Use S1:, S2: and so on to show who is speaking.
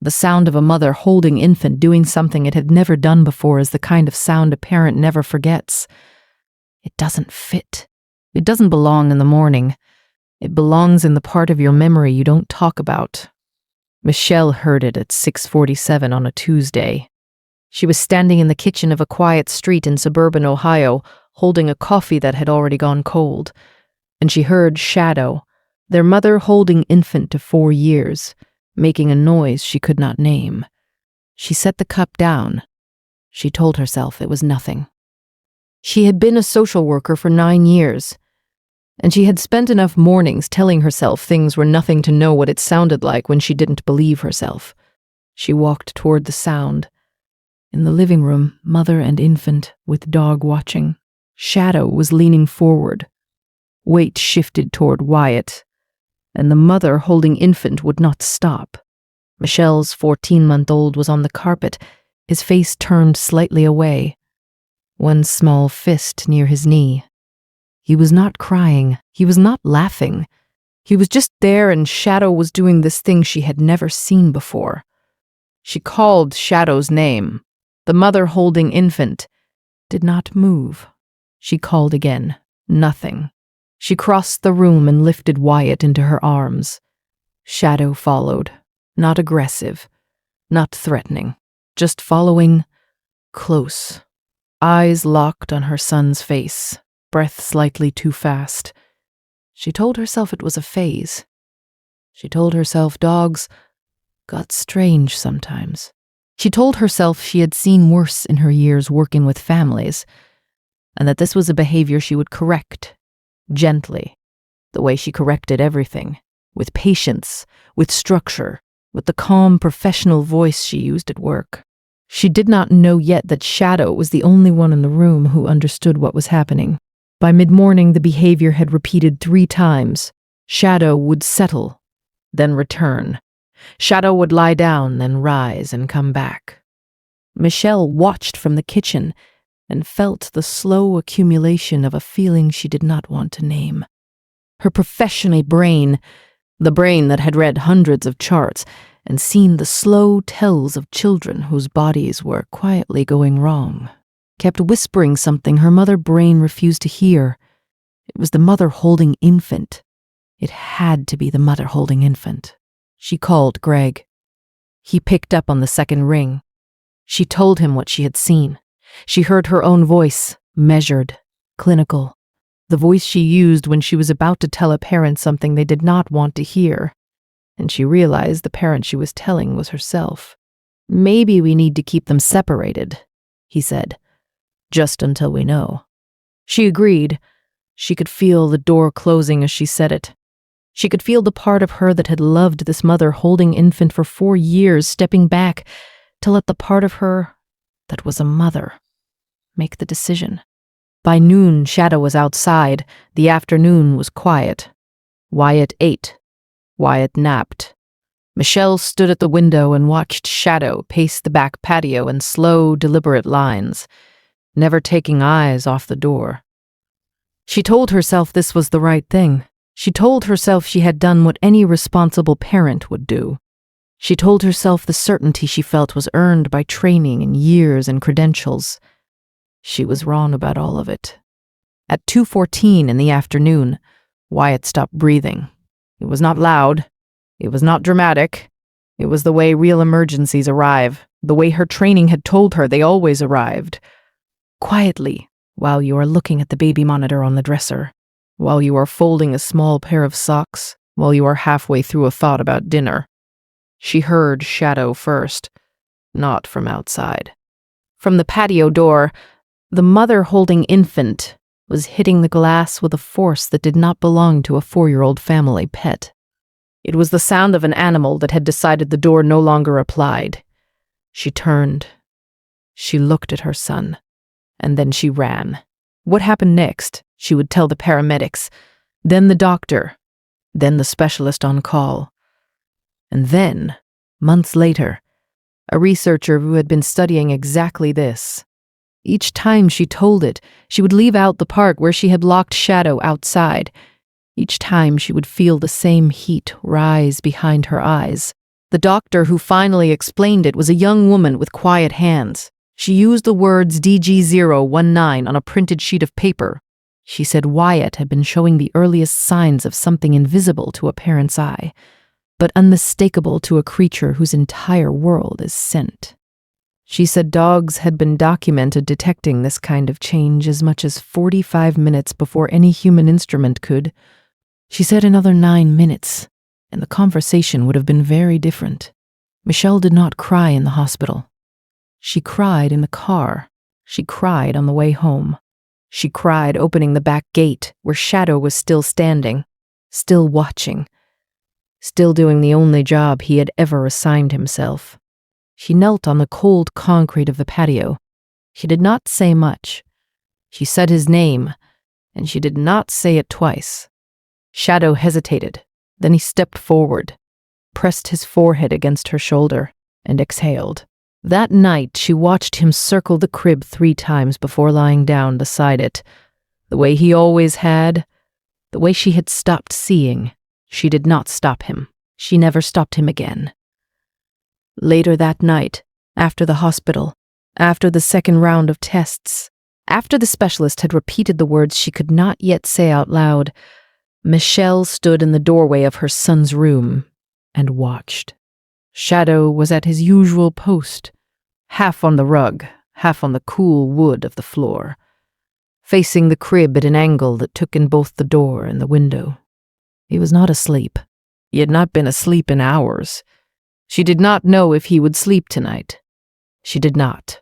S1: The sound of a mother holding infant doing something it had never done before is the kind of sound a parent never forgets. It doesn't fit. It doesn't belong in the morning. It belongs in the part of your memory you don't talk about. Michelle heard it at 6:47 on a Tuesday. She was standing in the kitchen of a quiet street in suburban Ohio, holding a coffee that had already gone cold, and she heard Shadow, their mother holding infant to 4 years, making a noise she could not name. She set the cup down. She told herself it was nothing. She had been a social worker for 9 years, and she had spent enough mornings telling herself things were nothing to know what it sounded like when she didn't believe herself. She walked toward the sound. In the living room, mother and infant, with dog watching. Shadow was leaning forward. Weight shifted toward Wyatt, and the mother holding infant would not stop. Michelle's 14-month-old was on the carpet, his face turned slightly away, one small fist near his knee. He was not crying. He was not laughing. He was just there, and Shadow was doing this thing she had never seen before. She called Shadow's name. The mother holding infant did not move. She called again. Nothing. She crossed the room and lifted Wyatt into her arms. Shadow followed. Not aggressive. Not threatening. Just following close. Eyes locked on her son's face. Breath slightly too fast. She told herself it was a phase. She told herself dogs got strange sometimes. She told herself she had seen worse in her years working with families, and that this was a behavior she would correct, gently, the way she corrected everything, with patience, with structure, with the calm professional voice she used at work. She did not know yet that Shadow was the only one in the room who understood what was happening. By mid-morning, the behavior had repeated 3 times. Shadow would settle, then return. Shadow would lie down, then rise and come back. Michelle watched from the kitchen and felt the slow accumulation of a feeling she did not want to name. Her professional brain, the brain that had read hundreds of charts and seen the slow tells of children whose bodies were quietly going wrong, kept whispering something her mother brain refused to hear. It was the mother holding infant. It had to be the mother holding infant. She called Greg. He picked up on the second ring. She told him what she had seen. She heard her own voice, measured, clinical, the voice she used when she was about to tell a parent something they did not want to hear. And she realized the parent she was telling was herself. "Maybe we need to keep them separated," he said. "Just until we know." She agreed. She could feel the door closing as she said it. She could feel the part of her that had loved this mother holding infant for 4 years stepping back to let the part of her that was a mother make the decision. By noon, Shadow was outside. The afternoon was quiet. Wyatt ate. Wyatt napped. Michelle stood at the window and watched Shadow pace the back patio in slow, deliberate lines, never taking eyes off the door. She told herself this was the right thing. She told herself she had done what any responsible parent would do. She told herself the certainty she felt was earned by training and years and credentials. She was wrong about all of it. At 2:14 in the afternoon, Wyatt stopped breathing. It was not loud. It was not dramatic. It was the way real emergencies arrive, the way her training had told her they always arrived. Quietly, while you are looking at the baby monitor on the dresser, while you are folding a small pair of socks, while you are halfway through a thought about dinner. She heard Shadow first, not from outside. From the patio door, the mother holding infant was hitting the glass with a force that did not belong to a 4-year-old family pet. It was the sound of an animal that had decided the door no longer applied. She turned. She looked at her son, and then she ran. What happened next? She would tell the paramedics, then the doctor, then the specialist on call. And then, months later, a researcher who had been studying exactly this. Each time she told it, she would leave out the part where she had locked Shadow outside. Each time she would feel the same heat rise behind her eyes, The doctor who finally explained it was a young woman with quiet hands. She used the words DG019 on a printed sheet of paper. She said Wyatt had been showing the earliest signs of something invisible to a parent's eye, but unmistakable to a creature whose entire world is scent. She said dogs had been documented detecting this kind of change as much as 45 minutes before any human instrument could. She said another 9 minutes, and the conversation would have been very different. Michelle did not cry in the hospital. She cried in the car. She cried on the way home. She cried opening the back gate where Shadow was still standing, still watching, still doing the only job he had ever assigned himself. She knelt on the cold concrete of the patio. She did not say much. She said his name, and she did not say it twice. Shadow hesitated. Then he stepped forward, pressed his forehead against her shoulder, and exhaled. That night, she watched him circle the crib 3 times before lying down beside it. The way he always had, the way she had stopped seeing. She did not stop him. She never stopped him again. Later that night, after the hospital, after the second round of tests, after the specialist had repeated the words she could not yet say out loud, Michelle stood in the doorway of her son's room and watched. Shadow was at his usual post, half on the rug, half on the cool wood of the floor, facing the crib at an angle that took in both the door and the window. He was not asleep. He had not been asleep in hours. She did not know if he would sleep tonight. She did not.